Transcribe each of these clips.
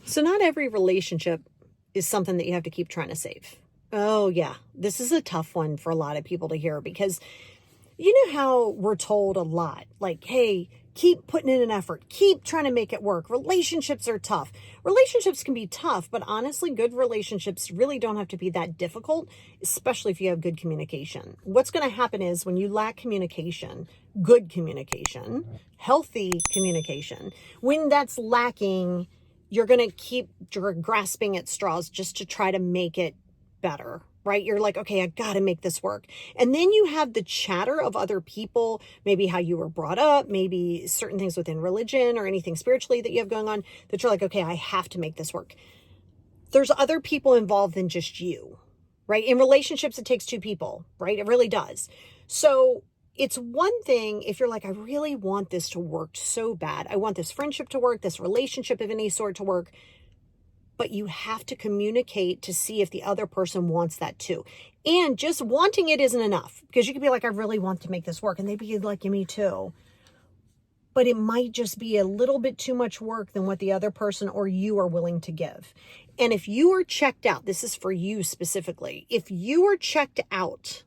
So not every relationship is something that you have to keep trying to save. Oh yeah, this is a tough one for a lot of people to hear because you know how we're told a lot, like, hey, keep putting in an effort, keep trying to make it work. Relationships are tough. Relationships can be tough, but honestly, good relationships really don't have to be that difficult, especially if you have good communication. What's going to happen is when you lack communication, good communication, healthy communication, when that's lacking, you're going to keep grasping at straws just to try to make it better, right? You're like, okay, I got to make this work. And then you have the chatter of other people, maybe how you were brought up, maybe certain things within religion or anything spiritually that you have going on that you're like, okay, I have to make this work. There's other people involved than just you, right? In relationships, it takes two people, right? It really does. So it's one thing if you're like, I really want this to work so bad. I want this friendship to work, this relationship of any sort to work. But you have to communicate to see if the other person wants that too. And just wanting it isn't enough, because you could be like, I really want to make this work. And they'd be like, me too. But it might just be a little bit too much work than what the other person or you are willing to give. And if you are checked out, this is for you specifically. If you are checked out,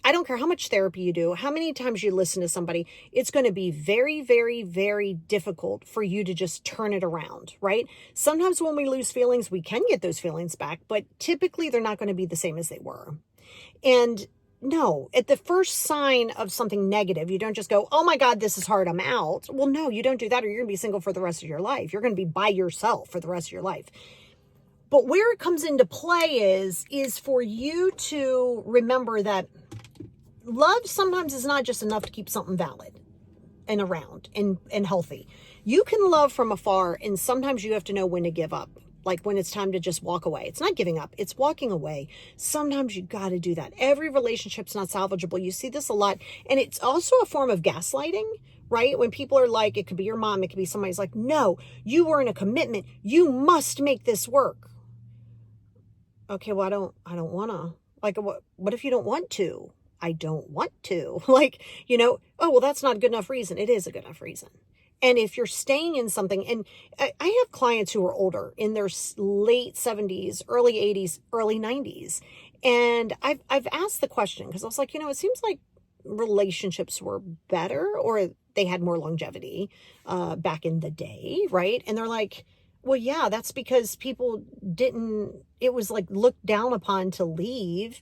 I don't care how much therapy you do, how many times you listen to somebody, it's going to be very, very, very difficult for you to just turn it around, right? Sometimes when we lose feelings, we can get those feelings back, but typically they're not going to be the same as they were. And no, at the first sign of something negative, you don't just go, oh my God, this is hard, I'm out. Well, no, you don't do that, or you're going to be single for the rest of your life. You're going to be by yourself for the rest of your life. But where it comes into play is for you to remember that love sometimes is not just enough to keep something valid and around and healthy. You can love from afar, and sometimes you have to know when to give up. Like when it's time to just walk away. It's not giving up, it's walking away. Sometimes you got to do that. Every relationship's not salvageable. You see this a lot. And it's also a form of gaslighting, right? When people are like, it could be your mom, it could be somebody's like, no, you were in a commitment. You must make this work. Okay, well, I don't want to. Like, what if you don't want to? I don't want to. Like, oh, well, that's not a good enough reason. It is a good enough reason. And if you're staying in something, and I have clients who are older, in their late 70s, early 80s, early 90s. And I've asked the question because I was like, it seems like relationships were better, or they had more longevity back in the day, right? And they're like, well, yeah, that's because people it was like looked down upon to leave.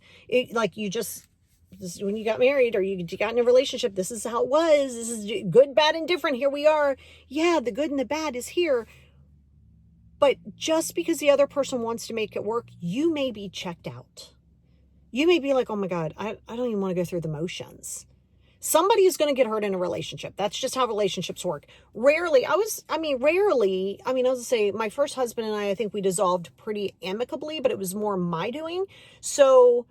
When you got married or you got in a relationship, this is how it was. This is good, bad, and different. Here we are. Yeah, the good and the bad is here. But just because the other person wants to make it work, you may be checked out. You may be like, oh my God, I don't even want to go through the motions. Somebody is going to get hurt in a relationship. That's just how relationships work. Rarely, I was going to say my first husband and I think we dissolved pretty amicably, but it was more my doing. So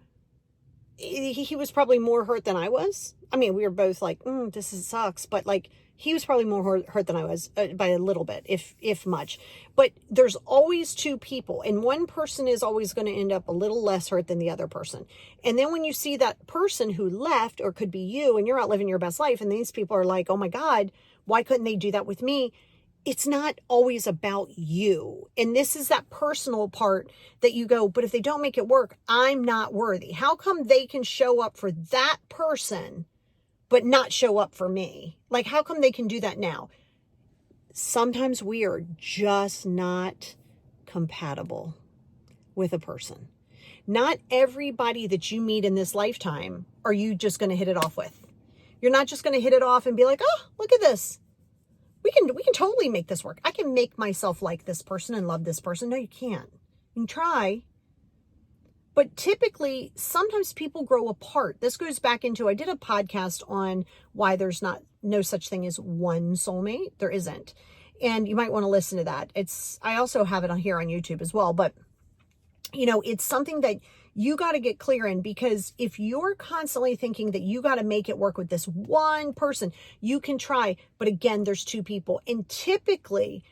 he was probably more hurt than I was. We were both like, sucks. But like, he was probably more hurt than I was by a little bit, if much. But there's always two people, and one person is always going to end up a little less hurt than the other person. And then when you see that person who left, or could be you, and you're out living your best life, and these people are like, oh my God, why couldn't they do that with me? It's not always about you. And this is that personal part that you go, but if they don't make it work, I'm not worthy. How come they can show up for that person, but not show up for me? Like, how come they can do that now? Sometimes we are just not compatible with a person. Not everybody that you meet in this lifetime are you just going to hit it off with. You're not just going to hit it off and be like, oh, look at this. We can totally make this work. I can make myself like this person and love this person. No, you can't. You can try. But typically, sometimes people grow apart. This goes back into, I did a podcast on why there's no such thing as one soulmate. There isn't. And you might want to listen to that. I also have it on here on YouTube as well. But, it's something that you got to get clear in, because if you're constantly thinking that you got to make it work with this one person, you can try. But again, there's two people. And typically,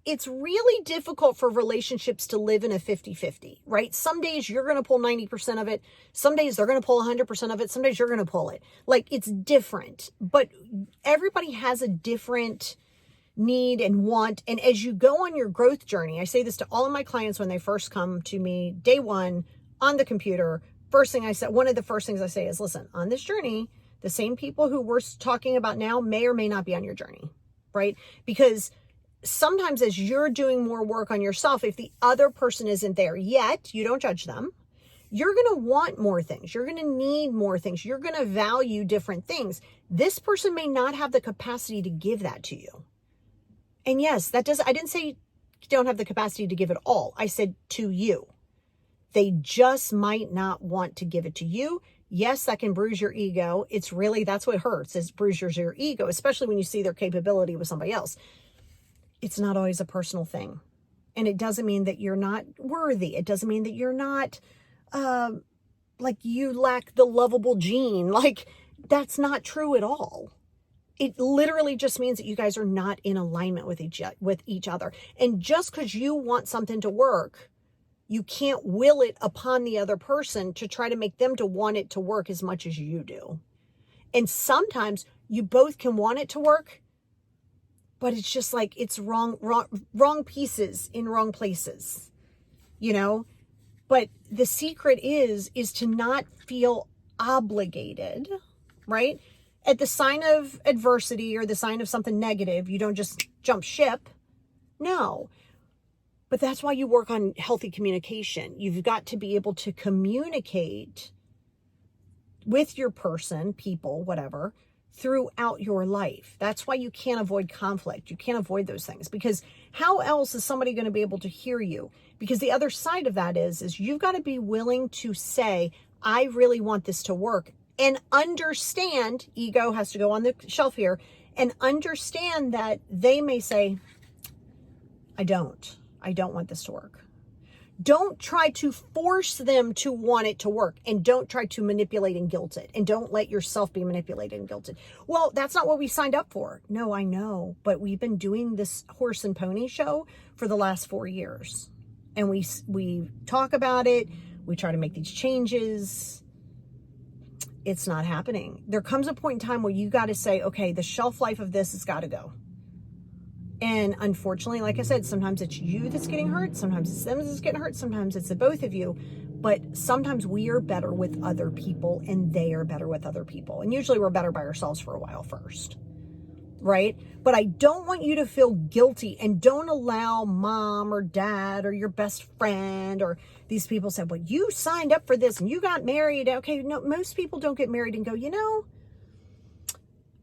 it's really difficult for relationships to live in a 50-50, right? Some days you're going to pull 90% of it. Some days they're going to pull 100% of it. Some days you're going to pull it. Like, it's different. But everybody has a different need and want. And as you go on your growth journey, I say this to all of my clients when they first come to me, day one on the computer. One of the first things I say is, listen, on this journey, the same people who we're talking about now may or may not be on your journey, right? Because sometimes as you're doing more work on yourself, if the other person isn't there yet, you don't judge them. You're going to want more things. You're going to need more things. You're going to value different things. This person may not have the capacity to give that to you. And yes, I didn't say you don't have the capacity to give it all. I said to you. They just might not want to give it to you. Yes, that can bruise your ego. That's what hurts, is bruises your ego, especially when you see their capability with somebody else. It's not always a personal thing. And it doesn't mean that you're not worthy. It doesn't mean that you're not, like you lack the lovable gene. Like, that's not true at all. It literally just means that you guys are not in alignment with each other. And just because you want something to work, you can't will it upon the other person to try to make them to want it to work as much as you do. And sometimes you both can want it to work, but it's just like it's wrong pieces in wrong places, you know? But the secret is to not feel obligated, right? At the sign of adversity or the sign of something negative, you don't just jump ship. No. But that's why you work on healthy communication. You've got to be able to communicate with your person, people, whatever, throughout your life. That's why you can't avoid conflict. You can't avoid those things, because how else is somebody going to be able to hear you? Because the other side of that is you've got to be willing to say, I really want this to work, and understand, ego has to go on the shelf here, and understand that they may say, I don't want this to work. Don't try to force them to want it to work, and don't try to manipulate and guilt it, and don't let yourself be manipulated and guilted. Well, that's not what we signed up for. No, I know, but we've been doing this horse and pony show for the last 4 years, and we talk about it. We try to make these changes. It's not happening. There comes a point in time where you got to say, okay, the shelf life of this has got to go. And unfortunately, like I said, sometimes it's you that's getting hurt. Sometimes it's them that's getting hurt. Sometimes it's the both of you. But sometimes we are better with other people, and they are better with other people. And usually we're better by ourselves for a while first, right? But I don't want you to feel guilty, and don't allow mom or dad or your best friend or these people say, well, you signed up for this and you got married. Okay, no, most people don't get married and go, you know,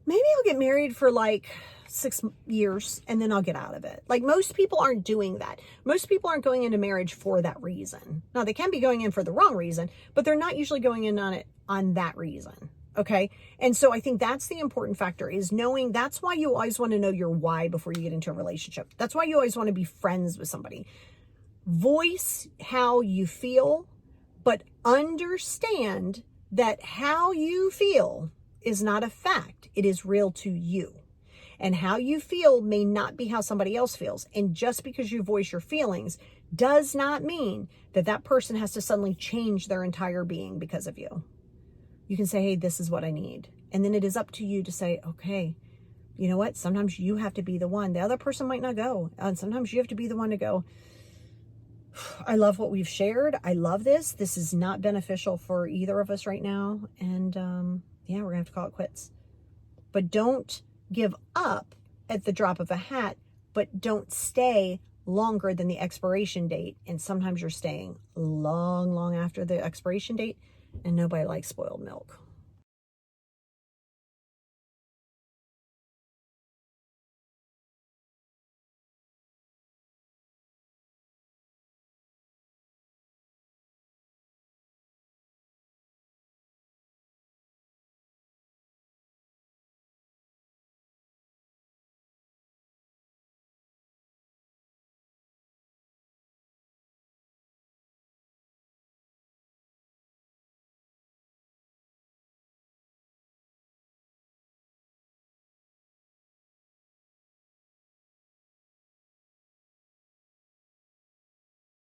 maybe I'll get married for like 6 years and then I'll get out of it. Like, most people aren't doing that. Most people aren't going into marriage for that reason. Now, they can be going in for the wrong reason, but they're not usually going in on that reason. Okay. And so I think that's the important factor, is knowing. That's why you always want to know your why before you get into a relationship. That's why you always want to be friends with somebody. Voice how you feel, but understand that how you feel is not a fact. It is real to you. And how you feel may not be how somebody else feels. And just because you voice your feelings does not mean that that person has to suddenly change their entire being because of you. You can say, hey, this is what I need. And then it is up to you to say, okay, you know what? Sometimes you have to be the one. The other person might not go. And sometimes you have to be the one to go, I love what we've shared. I love this. This is not beneficial for either of us right now. And yeah, we're going to have to call it quits. But don't give up at the drop of a hat, but don't stay longer than the expiration date. And sometimes you're staying long after the expiration date, and nobody likes spoiled milk.